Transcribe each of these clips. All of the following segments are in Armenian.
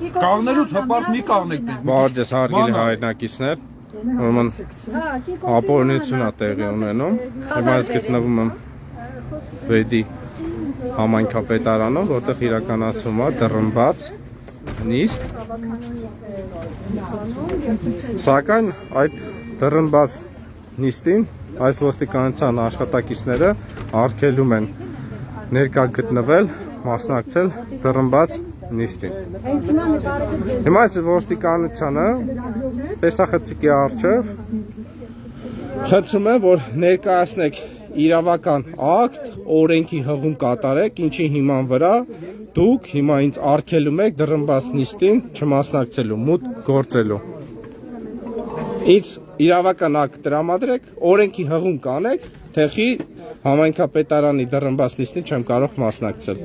Կաղներուց հպարտ մի կաղնեք մեզ։ Բարձես հարգելի հայրենակիցներ, ուրեմն ապօրինություն է տեղի ունենում։ Հիմա ես գտնվում եմ Վեդի համայնքապետարանում, որտեղ իրականացվում է դռնբաց նիստ։ Սակայն այդ դռնբաց նիստին այս ոստիկանության աշխատակիցները արգելում են ներկա գտնվել, մասնակցել դռնբաց նիստին։ Հիմա այս ոստիկանությանը տեսախցիկի առջև խնդրում եմ, որ ներկայացնեք իրավական ակտ, օրենքի հղում կատարեք, ինչի հիման վրա դուք հիմա ինձ արգելում եք դռնբաց նիստին չմասնակցելու, մուտք գործելու։ Ինձ իրավական ակտ տրամադրեք, օրենքի հղում կանեք, թեխի համայնքապետարանի դռնբաց նիստին չեմ կարող մասնակցել։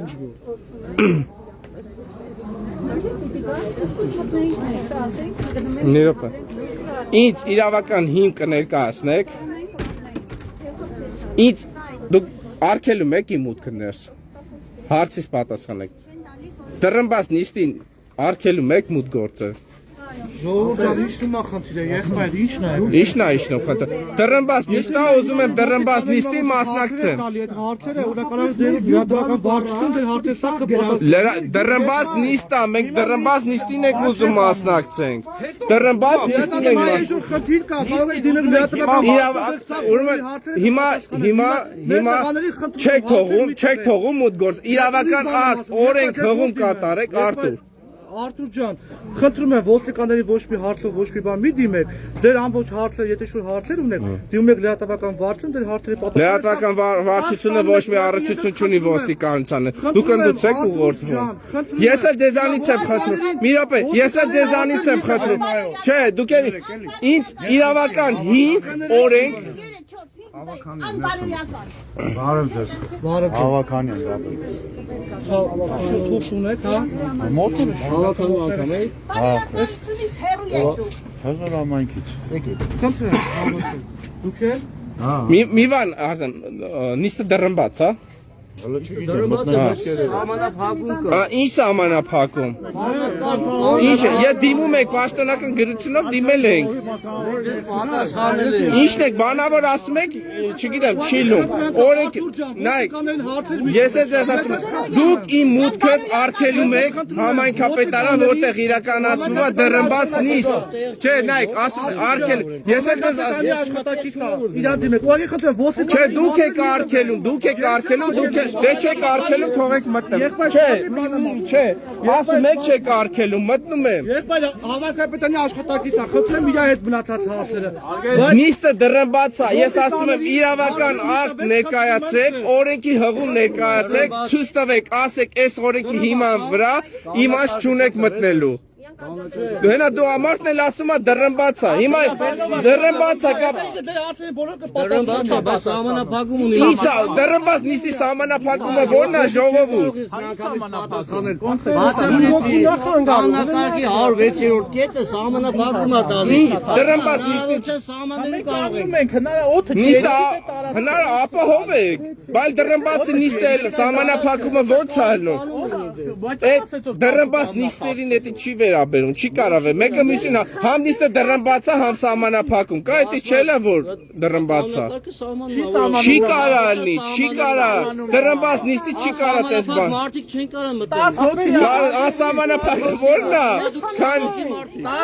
Ինձ իրավական հիմք կներկայացնեք, ինձ դուք արգելում եք իմ մուտքը ներս, հարցից պատասխանեք, դռնբաց նիստին արգելում եք մուտք գործել։ Ժողովուրդ իշնում է խնդիրը, եղբայր, ի՞նչն է։ Ի՞նչն է իշնում խնդիրը։ Դռնբաց նիստն է, ուզում եմ դռնբաց նիստին մասնակցեմ։ Հարցերը օրակարգ լրատվական վարչություն դեր հարցերսա կպատասխան։ Դռնբաց նիստ է, մենք դռնբաց նիստին եք ուզում մասնակցենք։ Դռնբաց նիստին եք խնդիր կա, կարող եք դիմել լրատվական չեք թողում մուտք գործ։ Իրավական ակտ, օրենք հղում կատարեք, Արտուր։ Արտուր ջան, խնդրում եմ ոստիկանների ոչ մի հարցով ոչ մի բան մի դիմեք, ձեր ամբողջ հարցերը, եթե շուտ հարցեր ունեք, դիմում եք լրատվական վարչություն, դեր հարցերի պատասխան։ Լրատվական վարչությունը ոչ մի առողջություն չունի ոստիկանությանը։ Դուք ընդդուցեք ուղղորդվում։ Ես էլ ձեզանից եմ խնդրում։ Մի րոպե, ես էլ ձեզանից եմ խնդրում։ Չէ, դուք ինձ իրավական հիմք, օրենք Բարև ձեզ։ Ավականյան դատել։ Թուղթ ունեք, հա։ Մոտորը Ավականում անգամ է։ հա։ Հազար ամայնքից։ Խնդրում եմ, դուք եք։ մի բան, Արտեմ, նիստը դռնբաց, հա։ Ինչ սահմանափակում։ Ինչ է, եթե դիմում եք պաշտոնական գրությունով դիմել ենք։ Ինչն եք, բանավոր ասում եք, չգիտեմ, չի լում։ Օրենք, նայեք, ես էլ ձեզ ասում եմ, դուք իմ մուտքս արգելում եք համայնքապետարան, որտեղ իրականացվում է դռնբաց նիստ։ Չէ, նայեք, ասում եք, արգելում։ Ես էլ ձեզ ասում եմ, չէ, դուք եք արգելում, դուք Դե չեք արգելում, թողեք մտնել։ Չէ, ասում եք չեք արգելում, մտնում եմ։ Եղբայր, համայնքապետարանի աշխատակից է, խնդրում եմ իր հետ մնացած հարցերը։ Նիստը դռնբաց է, ես ասում եմ իրավական ակտ ներկայացրեք, օրենքի հղում ներկայացրեք, ցույց տվեք, ասեք, այս օրենքի հիման վրա իմաստ չունեք մտնելու։ Հենա դու ամարտն էլ ասում է դռնբաց է, հիմա դռնբաց է կապ։ Ինչ է, դռնբաց նիստի սահմանափակումը ո՞րն է ժողովուրդ։ Կանոնակարգի 106-րդ կետը սահմանափակում է տալիս։ Դռնբաց նիստի նիստը ապահով եք, բայց դռնբացի նիստը սահմանափակումը ո՞նց է ալնում։ Դռնբաց նիստերին էդի չի վերաբերում, չի կարող է, մեկը մյուսին համ նիստը դռնբաց է, համ սահմանափակում, կա էդի չէ՞ որ դռնբաց է։ Չի կարող լինի, չի կարող, դռնբաց նիստի չի կարող տես բան։ Մարդիկ չեն կարող մտնել։ Անսահմանափակում ո՞րն է։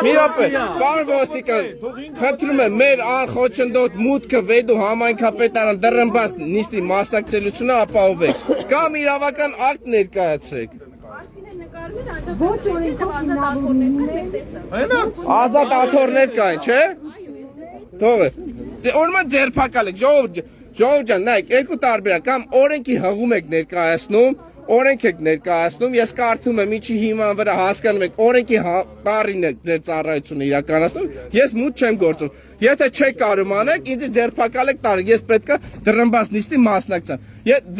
Մի րոպե, պարոն ոստիկան, խնդրում եմ մեր անխոչնդոտ մուտքը Վեդու համայնքապետարան դռնբաց նիստի մասնակցելությունը ապահովեք, կամ իրավական ակտ ներկայացրեք։ Ոչ օրենքով Ազատ աթոռներ կային, չէ՞։ Թողը։ Օրինակ ձերբակալ եք, ժողովուրդ ջան, նայեք, երկու տարբերակ, կամ օրենքի հղում եք ներկայացնում, օրենք եք ներկայացնում, ես կարդում եմ ինչի հիման վրա հասկանում եք, օրենքի բառին եք ձեր ծառայությունը իրականացնում, ես մուտք չեմ գործում։ Եթե չեք կարող անեք, ինձ ձերբակալ եք տարեք, ես պետք է դռնբաց նիստի մասնակցեմ։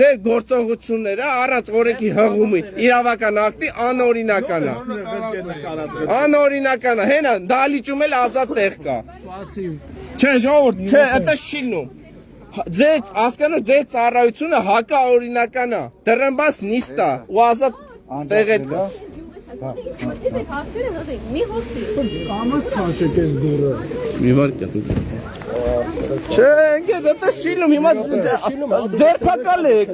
Ձեր գործողությունները առանց օրենքի հղումի իրավական ակտի անօրինական է։ Անօրինական է, հենա դալիճում էլ ազատ տեղ կա։ Չէ, ժողովուրդ, չէ, այդպես չի լինում։ Ձեզ հասկանու ձեր ծառայությունը հակաօրինական է, դռնբաց նիստ է ու ազատ տեղեր կա։ Դե հարցերը հղի, մի հոգի։ Մի վարկ է դուք։ Չէ, ընկեր, դա շիլում հիմա ձերբակալ եք,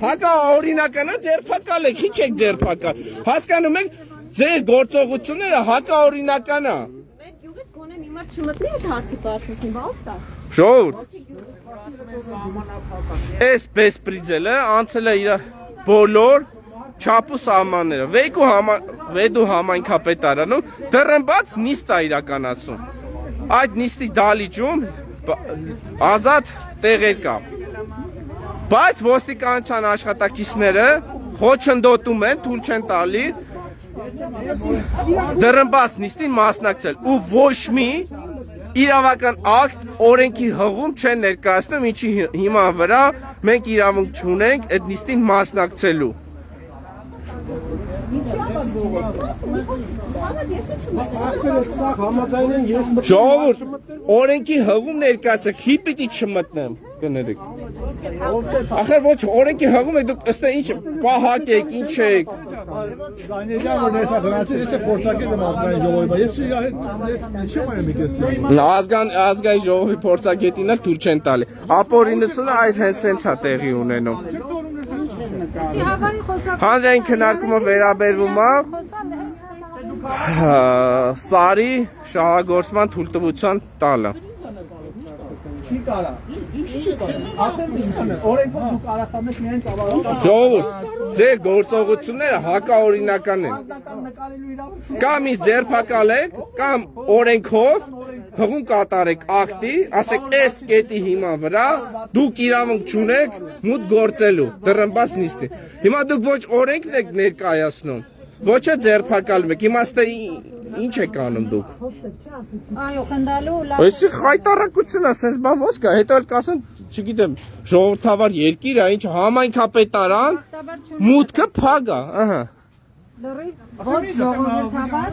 հակա օրինականա ձերբակալ եք, հիչ եք ձերբակալ, հասկանում եք ձեր գործողությունները հակա օրինականա։ Մեր գյուղից գոնե մի մարդ չմտնի այդ հարցի պատասխանի, բա ով տա։ Ժողովուրդ, այս բեսպրիձելը անցել է իր բոլոր չափու սահմանները, վեդու համայնքապետարանում դռնբաց նիստ է իրականացում, այդ նիստի դալիճում ազատ տեղեր կա, բայց ոստիկանության աշխատակիցները խոչընդոտում են, թույլ չեն տալի դռնբաց նիստին մասնակցել ու ոչ մի իրավական ակտ օրենքի հղում չեն ներկայացնում, ինչի հիման վրա մենք իրավունք չունենք այդ նիստին մասնակցելու։ Ժողովուրդ, օրենքի հղում ներկայացեք, հիպիտի չմտնեմ, կներեք։ Ախր ոչ, օրենքի հղում եք, դուք ըստ ինչ պահակ եք, ինչ եք։ Ազգային ժողովի փորձագետին էլ թույլ չեն տալի։ Ապօրինությունը այս հենց սենց է տեղի ունենում։ Հանրային քննարկումը վերաբերվում է սարի շահագործման թույլտվության տալը։ Ժողովուրդ, ձեր գործողությունները հակաօրինական են։ Կամ ի ձերբակալ եք, կամ օրենքով հղում կատարեք ակտի, ասեք այս կետի հիման վրա դուք իրավունք չունեք մուտք գործելու դռնբաց նիստի։ Հիմա դուք ոչ օրենքն եք ներկայացնում, ոչ է ձերբակալում եք, իմաստը ինչ եք անում դուք։ Այո, խնդալու լավ։ Այսի խայտարակություն է, սենց բան ոս կա, հետո էլ կասեն, չգիտեմ, ժողովրդավար երկիր է, ինչ համայնքապետարան, մուտքը փակ է, ահա։ Ոչ ժողովրդավար,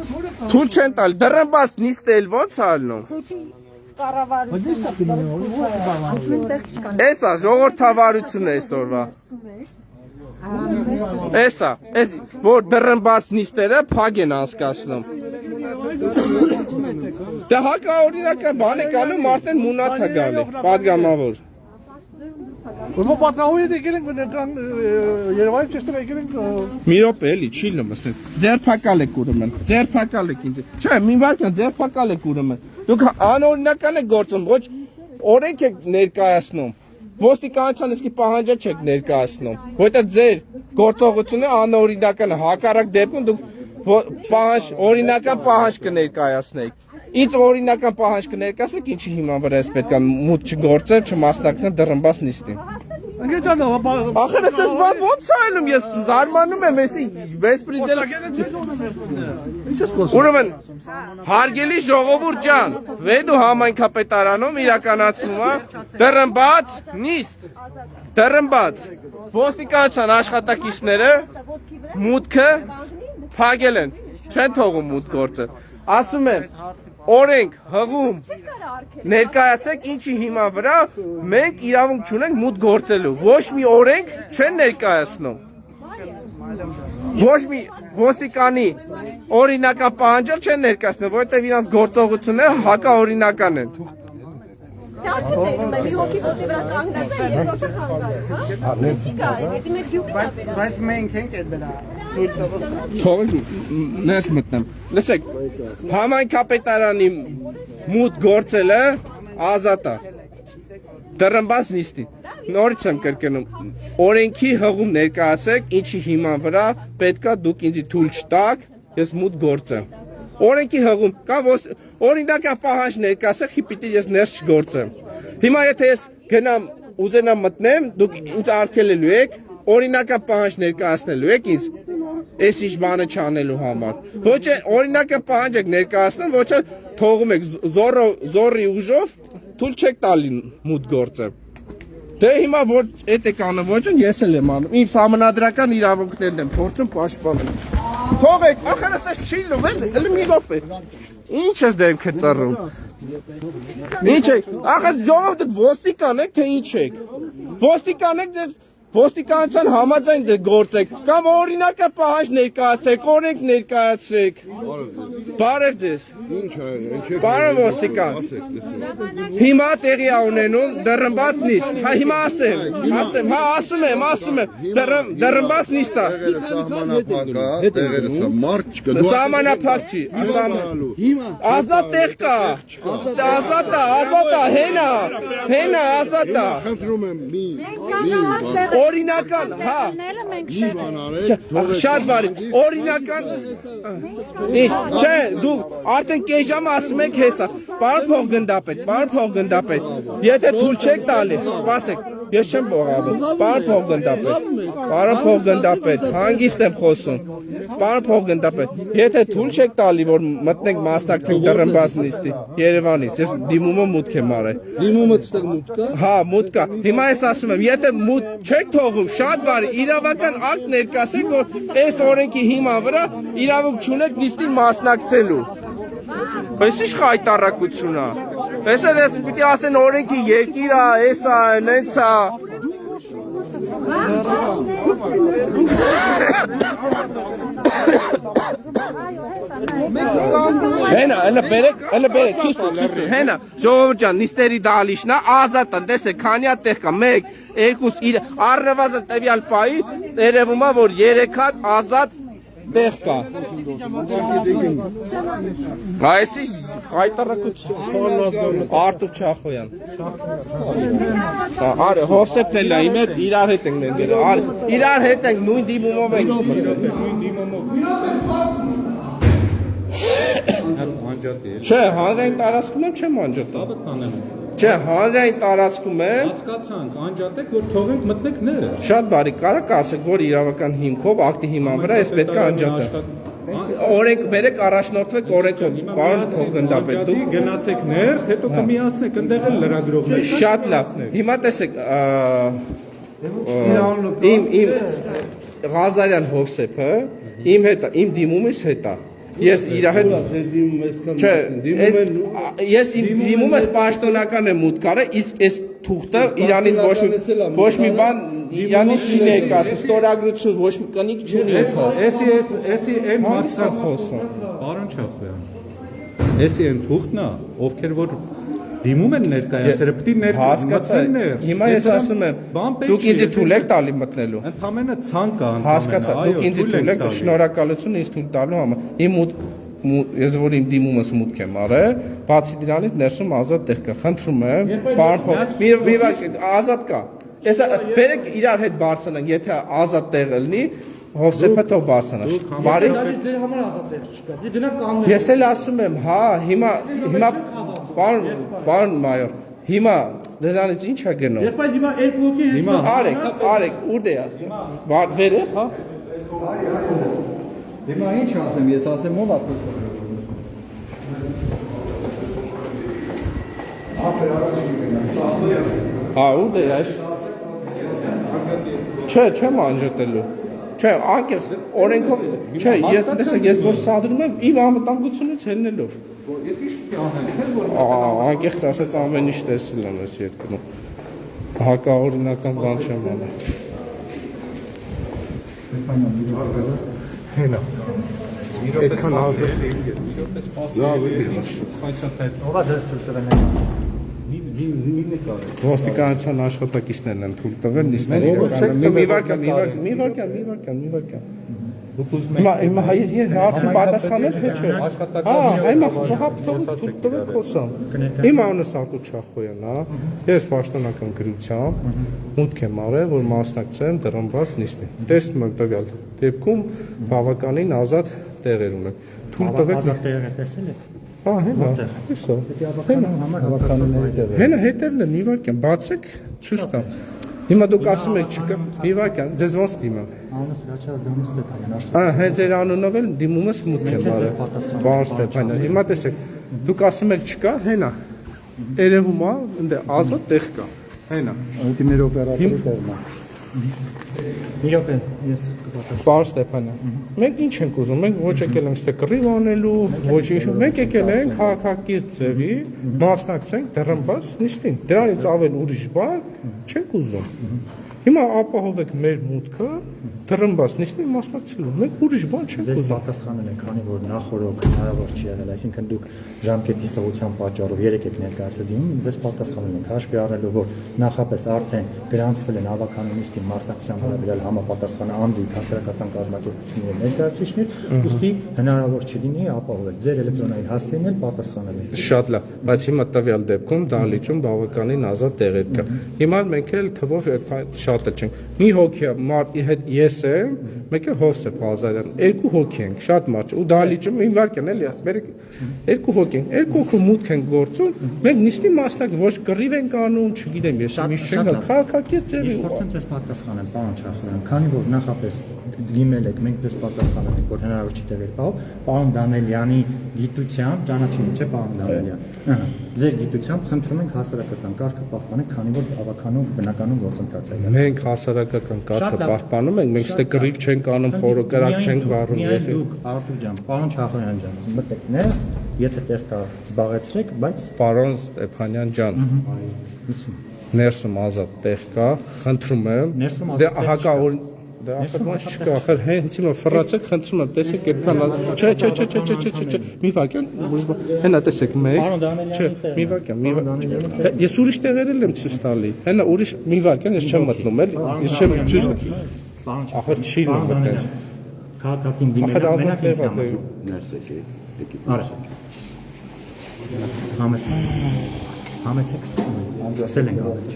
Թույլ չեն տալ, դռնբաց նիստը էլ ոնց է ալնում։ քուչի կառավարություն։ Էսա ժողովրդավարությունն է այսօրվա։ Էսա, այս որ դռնբաց նիստերը փակ են անցկացնում։ Դե հակաօրինական բան եք անում, արդեն մունաթ է գալի, պատգամավոր։ Ուրեմն պատկահույդ եկել ենք Երևանի ճեստը եկել ենք Մի րոպե էլի, չի լմսեն։ Ձերբակալ եք ուրեմն, ձերբակալ եք ինձ։ Չէ, մի վարքան ձերբակալ եք ուրեմն։ Դուք անօրինական եք գործում, ոչ օրենք եք ներկայացնում։ Ոստիկանության իսկի պահանջը չեք ներկայացնում, որտեղ ձեր գործողությունը անօրինական է, հակառակ դեպքում դուք օրինական պահանջ կներկայացնեք։ Ինչ օրինական պահանջ կներկայացնեք, ինչի հիման վրա էս պետք է մուտք չգործել, չմասնակցել դռնբաց նիստին։ Ախր ասես բան ոնց է անում, ես զարմանում եմ, էսի վեսպրիձել։ Ուրեմն հարգելի ժողովուրդ ջան, վեդու համայնքապետարանում իրականացվում է դռնբաց նիստ, դռնբաց ոստիկանության աշխատակիցները մուտքը փակել են, չեն թողում մուտք գործել։ Ասում եմ, օրենք, հղում, ներկայացեք ինչի հիման վրա մենք իրավունք չունենք մուտք գործելու, ոչ մի օրենք չեն ներկայացնում, ոչ մի ոստիկանի օրինական պահանջել չեն ներկայացնում, որտեղ իրանց գործողությունները հակաօրինական են։ Մի հոգի ոտի վրա կանգնած է, երկրորդը խանգարում, հա։ Չի կա, եթե մեր գյուղի է վերա։ Բայց մենք ենք այդ դրա։ Թողեք ներս մտնեմ։ Լսեք, համայնքապետարանի մուտք գործելը ազատ է։ Դռնբաց նիստին։ Նորից եմ կրկնում, օրենքի հղում ներկայացեք, ինչի հիման վրա պետքա դուք ինձ թույլ չտաք, ես մուտք գործեմ։ Օրենքի հղում, կամ օրինական պահանջ ներկայացեք, պիտի ես ներս չգործեմ։ Հիմա եթե ես գնամ ուզենամ մտնեմ, դուք ինձ արգելելու եք, օրինական պահանջ ներկայացնելու եք ինձ, այս ինչ բանը չանելու համար։ Ոչ է օրինական պահանջ եք ներկայացնում, ոչ է թողում եք զորի ուժով, թույլ չեք տալի մուտք գործել։ Դե հիմա որ էդ եք անում, ոչ ես էլ եմ անում, իմ համանդրական իրավունքներն եմ փորձում պաշտպանել։ Թողեք, ախր ասես չի լուվել, էլի մի րոպե։ Ինչ ես դեմքը ծռում։ Ինչ եք, ախր ժողովուրդ ոստիկան եք, թե ինչ եք։ Ոստիկան եք, ձեզ ոստիկանության համաձայն գործեք կամ օրինակը պահանջ ներկայացեք, օրենք ներկայացրեք։ Բարև ձեզ։ Ինչ է, Բարև ոստիկան։ Հիմա տեղի ա ունենում դռնբաց նիստ։ Հա հիմա ասեմ, ասում եմ, դռնբաց նիստ ա։ սահմանափակ է, տեղերը սա մարդ չկա։ Սահմանափակ չի, ազատ տեղ կա։ Ազատ ա, հենա ազատ ա։ Խնդրում եմ մի Օրինական, հա։ մենք շետ Շատ բարի, օրինական Ինչ, չէ, դու արդեն կես ժամ ասում եք հեսա Պարն փոխգնդապետ Եթե թույլ չեք տալի, սպասեք Ես չեմ բողաբում, պարն փոխգնդապետ Հանգիստ եմ խոսում Պարն փոխգնդապետ Եթե թույլ չեք տալի, որ մտնենք մասնակցենք դռնբաց նիստի Երևանից, ես դիմումը մուտք եմ արել Դիմումը ստեղ մուտք կա։ Հա, մուտք կա Հիմա ես ասում եմ, եթե մուտք չեք թողում, շատ բարի իրավական ակտ ներկայացեք, որ այս օրենքի հիման վրա իրավունք չունեք նիստին մասնակցելու Այս ինչ խայտառակություն է Այս էլ ես պիտի ասեն օրենքի երկիր է, այս է, նենց է Հենա, բերեք, ցույց տուր, հենա, ժողովուրդ ջան, նիստերի դալիշն է, ազատ է, տեսեք, քանի հատ տեղ կա, 1, 2, առնվազն տվյալ պահի, երևում է, որ 3 հատ ազատ տեղ կա։ Այսի խայտառակություն Արտուր Չախոյան։ Արի Հովսեփն էլ է, իմ հետ իրար հետ ենք նենգել։ Իրար հետ ենք, նույն դիմումով ենք։ Չէ, հանրային տարածքում եմ չեմ անջատել։ Չէ, հանրային տարածքում եմ։ Հասկացանք, անջատեք, որ թողենք մտնեք ները։ Շատ բարի, կարաք ասեք, որ իրավական հիմքով, ակտի հիման վրա ես պետք է անջատել։ Օրենք բերեք առաջնորդվեք օրենքով, պարոն փոխգնդապետ, դուք Գնացեք ներս, հետո կմիացնեք, ընդեղ էլ լրագրողներ։ շատ լավ։ Հիմա տեսեք, իմ Ղազարյան Հովսեփը իմ դիմումից հետ է։ Ես իր հետ Չէ, ես իմ դիմումս պաշտոնական եմ մուտք արել, իսկ այս թուղթը Իրանից ոչ մի բան Իրանից չի ներկայացնում, ստորագրություն ոչ մի կնիկ չունի։ Էսի այն Հանգստան խոսում։ Պարոն Չախոյան։ Էսի այն թուղթն է, ովքեր որ դիմում են ներկայացրել, պիտի Հասկացա, հիմա ես ասում եմ, դուք ինձ թույլ եք տալի մտնելու։ Ընդամենը ցանկ է, Հասկացա, դուք ինձ թույլ եք, շնորհակալություն ինձ թույլ տալու համար։ Ես որ իմ դիմումս մուտք եմ արել, բացի դրանից ներսում ազատ տեղ կա։ Խնդրում եմ, պարոն ազատ կա։ Ես բերեք իրար հետ բարձրանանք, եթե ազատ տեղ լինի, Հովսեփը թող բարձրանա։ Բարի։ Ձեր համար ազատ տեղ չկա։ Դե դրանք կանոն։ Ես էլ ասում եմ, հա, հիմա պարոն մայոր, հիմա դեզանից ինչ է գնում։ Եղբայր հիմա երկու հոգի Հիմա Արեք, ուր է։ Վերև, հա։ Հիմա ինչ ասեմ, ես ասեմ ով ա Հա, ուր է այս։ Չէ, չեմ անջատելու։ Չէ, անկեղծ օրենքով, չէ, ես որ սադրում եմ իմ անվտանգությունից ելնելով։ Անկեղծ ասած ամեն ինչ տեսել եմ այս երկրում։ Հակաօրինական բան չեմ անել։ Հենա։ Այդքան ազատ։ Ո՞վ է դες թույլ տվել։ Ոստիկանության աշխատակիցներն են թույլ տվել նիստերի իրականում։ Մի վարքան։ Հիմա հարցին պատասխանել թե չէ։ Հա, հիմա թույլ տվել խոսամ։ Իմ անունս Արտուր Չախոյան, հա։ Ես պաշտոնական գրությամբ մուտք եմ արել, որ մասնակցեմ դռնբաց նիստին։ Տեսնում եմ տվյալ դեպքում բավականին ազատ տեղեր ունեն։ Թույլ տվեք Ազատ տեղը տեսել եք։ Հա, հենա, հեսա։ Հենա հետևն է, մի վարքան, բացեք, ցույց տամ։ Հիմա դուք ասում եք չկա, մի վարքան, ձեզ ոնց դիմեմ։ Անունս Ռաչազ Դամի Ստեփանյան աշխատող։ Հենց ձեր անունով էլ դիմումս մուտք եմ արել։ Պարոն Ստեփանյան, հիմա տեսեք, դուք ասում եք չկա, հենա։ Երևում է, ընդ ազատ տեղ կա։ Հենա։ Ուտիմներ օպերատորի տեղն է։ Մի րոպե, ես կպատասխանեմ։ Պարոն Ստեփանյան, մենք ինչ ենք ուզում, մենք ոչ եկել ենք ստե կռիվ անելու, ոչ ինչ, մենք եկել ենք քաղաքակիրթ ձևի մասնակցենք դռնբաց նիստին։ Դրանից ավել ուրիշ բան չենք ուզում։ Հիմա ապահովեք մեր մուտքը, դրմբաց նիստի մասնակցելու։ Մենք ուրիշ բան չենք Ձեզ ուզում։ պատասխանել են, քանի որ նախորդ հնարավոր չի եղել, այսինքն դուք ժամկետի սղության պատճառով 3 եք ներկայացել դիմում, ձեզ պատասխանել ենք, հաշվի առնելով, որ նախապես արդեն գրանցվել են ավականու նիստի մասնակցության վերաբերյալ համապատասխան անձիկ, հասարակական կազմակերպությունների ներկայացուցիչներ, ուստի հնարավոր չլինի ապահովել ձեր էլեկտրոնային հասցեին էլ պատասխանել են։ Շատ լավ, բայց հիմա տվյալ դեպքում դահլիճում բավականին ազատ տեղեր կա։ Հիմա մենք էլ թվով շատ չենք։ Մի հոգի մարդի հետ ես եմ, մեկը Հովսեփ Ղազարյան, 2 հոգի ենք, շատ մարդ, ու դահլիճում ինվարկեն էլի, ասում 2 հոգի ենք, 2 հոգու մուտք են գործում, մենք նիստի մասնակ ոչ կռիվ ենք անում, չգիտեմ, ես միշտ չեմ գալ, քաղաքակիրթ ձևի։ Ես փորձեմ ձեզ պատասխանել, պարոն Չախոյան, քանի որ նախապես դիմել եք, մենք ձեզ պատասխանել ենք, որ հնարավոր չի տեղեր պահով, պարոն Դանելյանի գիտությամբ, ճանաչին չէ պարոն Դանելյան։ Ձեր գիտությամբ խնդրում ենք հասարակական կարգը պահպանեք, քանի որ ավականու բնականon գործընթաց է։ Մենք հասարակական կարգը պահպանում ենք, մենք ստե կռիվ չենք անում, խորոկարակ չենք վառում։ Ես դուք Արտուր ջան, պարոն Չախոյան ջան, մտեք ներս, եթե տեղ կա զբաղեցրեք, բայց Պարոն Ստեփանյան ջան, ներսում ազատ տեղ կա, խնդրում եմ։ Դե հակա Դա ախր չկա, ախր հենց հիմա ֆռացեք, խնդրում եմ, տեսեք այդքան չէ, մի վարքան, հենա տեսեք մեկ, չէ, մի վարքան, ես ուրիշ տեղեր եմ ցույց տալի, հենա ուրիշ մի վարքան, ես չեմ մտնում էլի, ես չեմ ցույց տալի, ախր չի լինում այդպես, քաղաքացին ախր ազատ տեղ է դե, ներս եկեք, համեցեք սկսել ենք ավելի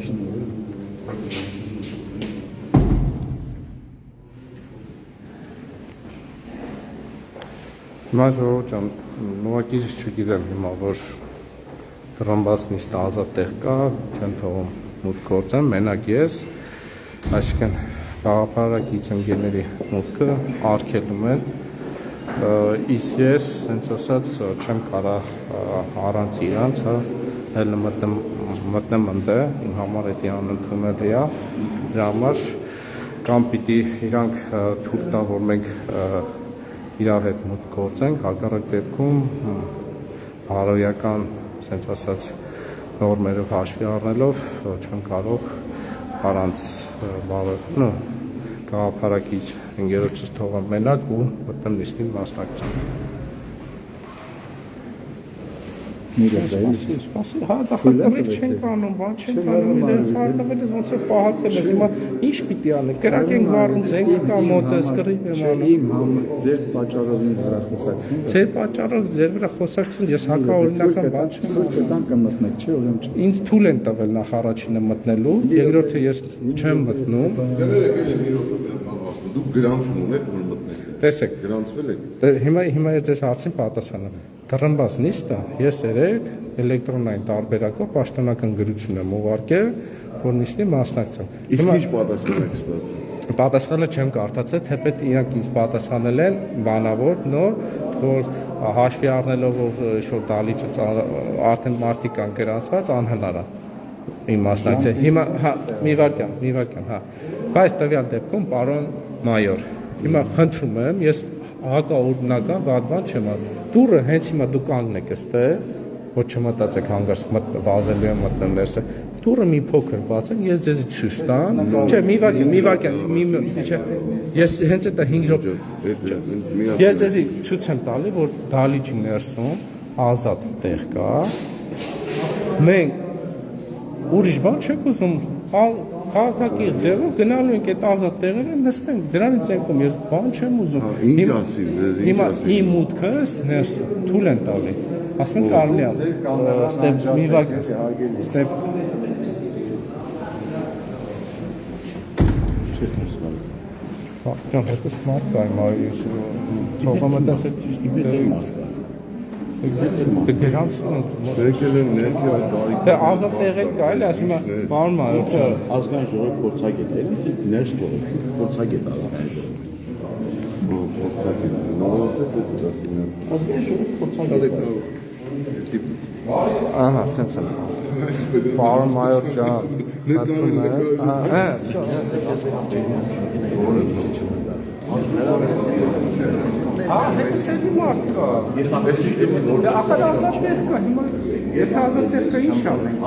Հիմա ժողովուրդ ջան, ուղղակի չգիտեմ հիմա, որ դրամբաց նիստ ազատ տեղ կա, չեն թողում մուտք գործեմ, մենակ ես, այսինքն գաղափարակից ընկերների մուտքը արգելում են, իսկ ես, սենց ասած, չեմ կարա առանց իրանց, հել մտնեմ ընդե, իմ համար էդի անընդունելի է, դրա համար կամ պիտի իրանք թույլ տա, որ մենք իրար հետ մուտք գործենք, հակառակ դեպքում բարոյական, սենց ասած, նորմերով հաշվի առնելով չեմ կարող առանց գաղափարակիչ ընկերոջս թողեմ մենակ ու մտնեմ նիստին մասնակցեմ։ Սպասի, հա, դա խնդրիվ չենք անում, բան չենք անում, դեր խարդավել ես ոնց է պահակել ես, հիմա ինչ պիտի անենք, կրակ ենք վառում, զենք կա մոտես, կռիվ եմ անում։ Ձեր պատճառով ինձ վրա խոսակցին։ Ձեր պատճառով ձեր վրա խոսակցություն, ես հակաօրինական բան չեմ անում։ Կտան կամ մտնեք, չէ, ուրեմն Ինձ թույլ են տվել նախ առաջինը մտնելու, երկրորդը ես չեմ մտնում։ Դուք գրանցում ունեք, որ մտնեք։ Տեսեք, Գրանցվել եք։ հիմա ես ձեզ հարցին պատասխանեմ։ Դրմբաց նիստը ես երեք էլեկտրոնային տարբերակով պաշտոնական գրություն եմ ուղարկել, որ նիստի մասնակցեմ։ Իսկ ինչ պատասխան եք ստացել։ Պատասխանը չեմ կարդացել, թեպետ իրանք ինձ պատասխանել են բանավոր նոր, որ հաշվի առնելով որ ինչ-որ դալիճը արդեն մարտիկ կան գրանցված անհնար է իմ մասնակցել։ Հիմա հա մի վարքան, հա։ Բայց տվյալ դեպքում պարոն մայոր, հիմա խնդրում եմ, ես հակաօրինական վատ բան չեմ ասում։ Դուրը հենց հիմա դուք կանգնեք այստեղ, որ չմտածեք հանգարց վազելու եմ մտնել ներսը։ Դուրը մի փոքր բացեք, ես ձեզի ցույց տամ։ Չէ, մի վարքան, չէ, ես հենց այդ 5 րոպե։ Ես ձեզի ցույց եմ տալի, որ դալիճի ներսում ազատ տեղ կա։ Մենք ուրիշ բան չենք ուզում, քաղաքակիրթ ձևով գնալու ենք այդ ազատ տեղերը նստենք, դրանից ենքում ես բան չեմ ուզում։ Հիմա իմ մուտքը ներս թույլ են տալի։ Ասում են կարելի է, ստեպ մի վարքան, ստեպ Ջան, հետս մարդ կա իմ այիս, թողամը դասը գրանցվում ենք։ Եկել են ներքի այդ տարիք։ Դե ազատ տեղեր կա, էլի ասում եմ, պարոն մայոր, ազգային ժողովի փորձագետ է, ներս թողեք, փորձագետ ազգային ժողովի։ Ազգային ժողովի փորձագետ։ Ահա, սենց եմ։ Պարոն մայոր ջան, խնդրում եմ։ Ահա, Հա, հետսելի մարդ կա։ Դե ախր ազատ տեղ կա, հիմա եթե ազատ տեղ կա ինչ անենք։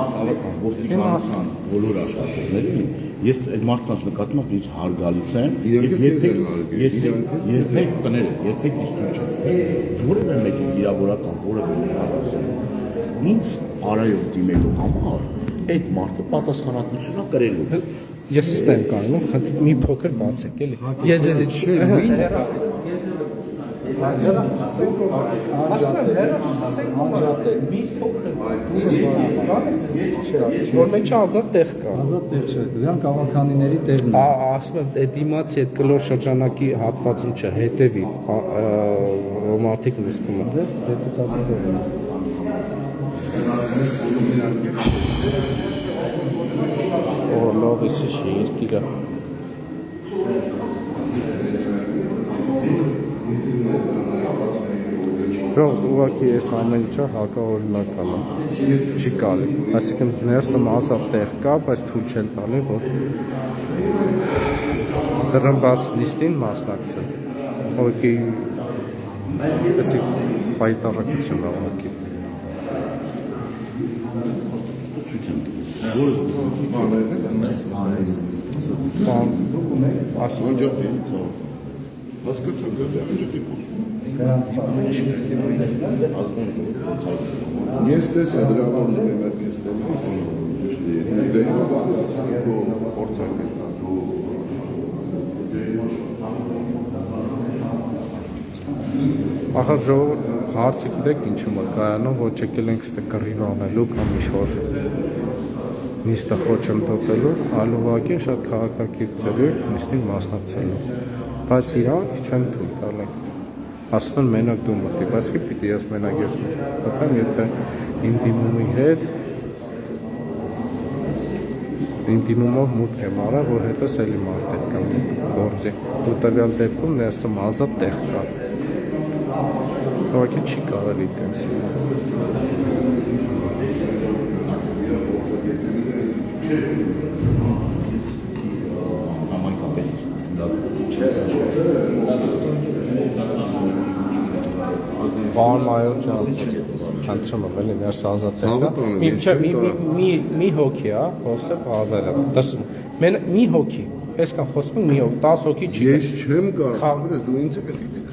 Ոստիկանության բոլոր աշխատողների Ես այդ մարդկանց նկատմամբ ինձ հարգալից եմ, երբեք կները, երբեք իստու չեմ, որևէ մեկի վիրավորական, որևէ ինձ արայով դիմելու համար այդ մարդը պատասխանատվություն է կրելու։ Ես ստեմ կարնում, մի փոքր բացեք, էլի։ Ես որ մեջ ազատ տեղ կա։ Ազատ տեղ չէ, դրանք ավականիների տեղն է։ Ասում եմ, այդ դիմացի այդ կլոր շրջանակի հատվածում չէ, հետևի ռոմանտիկ նստումը։ Դեպուտատի տեղն է։ Լավ է շի երկիրը։ Ուղղակի այս ամեն ինչը հակաօրինական է, չի կարելի։ Այսինքն ներսում ազատ տեղ կա, բայց թույլ չեն տալի, որ դրամբաց նիստին մասնակցել։ Ուղղակի այսի պայտառակություն է ուղղակի։ Ես տեսա դրա համար եմ ես Ախր ժողովուրդ հարցի գիտեք ինչու՞ է կայանում, ոչ եկել ենք ստե կռիվ անելու կամ ինչ-որ նիստը խոչընդոտելու, այլ ուղղակի շատ քաղաքակիրթ ձևի նիստին մասնակցելու, բայց իրանք չեն թույլ տալի։ Ասում են մենակ դու մտի, բայց պիտի ես մենակ ես մտեմ, եթե իմ դիմումի հետ իմ դիմումով մուտք եմ արա, որ հետս էլի մարդ պետք է գործի։ Դու տվյալ դեպքում ներսում ազատ տեղ կա։ Ուղղակի չի կարելի տենց։ Պարոն մայոր ջան, խնդրում եմ, էլի ներս ազատ տեղ կա։ Մի հոգի է, Հովսեփ Ղազարյան։ Մի հոգի, այսքան խոսում մի հոգի, 10 հոգի չի։ Ես չեմ կարող, դու ինձ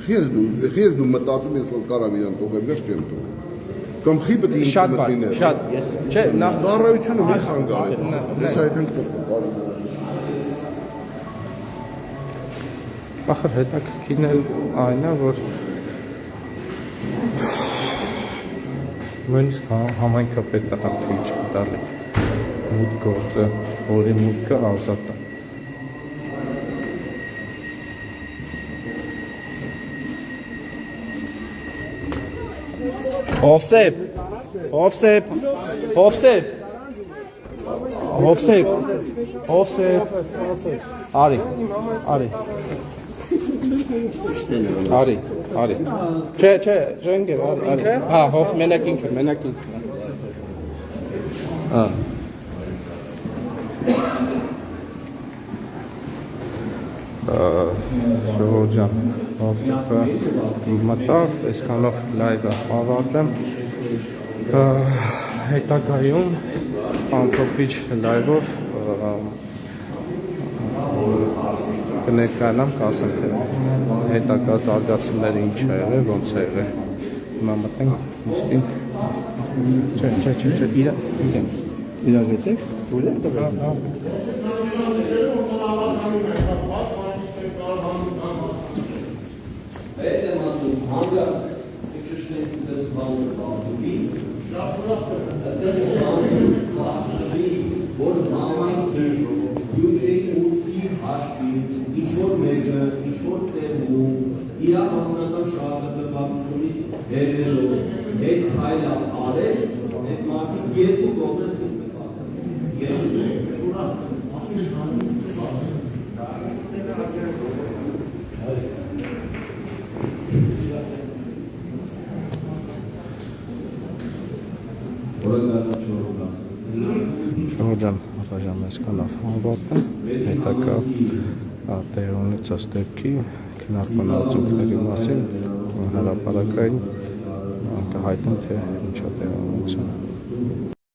ես դու մտածում ես որ կարամ իրան տողեմ, ես չեմ տող։ Կամ խի պետք է շատ բան, շատ, չէ, նա ծառայությունը մի խանգարի։ Ես այդքան Ախր հետաքրքիրն էլ այն է, որ նույնիսկ համայնքը պետք է թույլ չտալի մուտք գործը, որի մուտքը ազատ է։ Հովսեփ, արի, չէ, ժենգեր, արի, հով, մենակ ինքը, Ժողովուրդ ջան, Հովսեփը մտավ, այսքանով լայվը ավարտեմ, հետագայում ամփոփիչ լայվով կներկայանամ, կասեմ թե հետագա զարգացումները ինչ է եղել, ոնց է եղել։ Հիմա մտնենք նիստին։ Չէ, իրար գետեք, թույլ եք տվել։ Շնորհակալ եմ այսքանով հավատում, հետագա տեղի ունեցած դեպքի քննարկումների մասին հրապարակային կհայտնեմ թե ինչա տեղի ունեցել։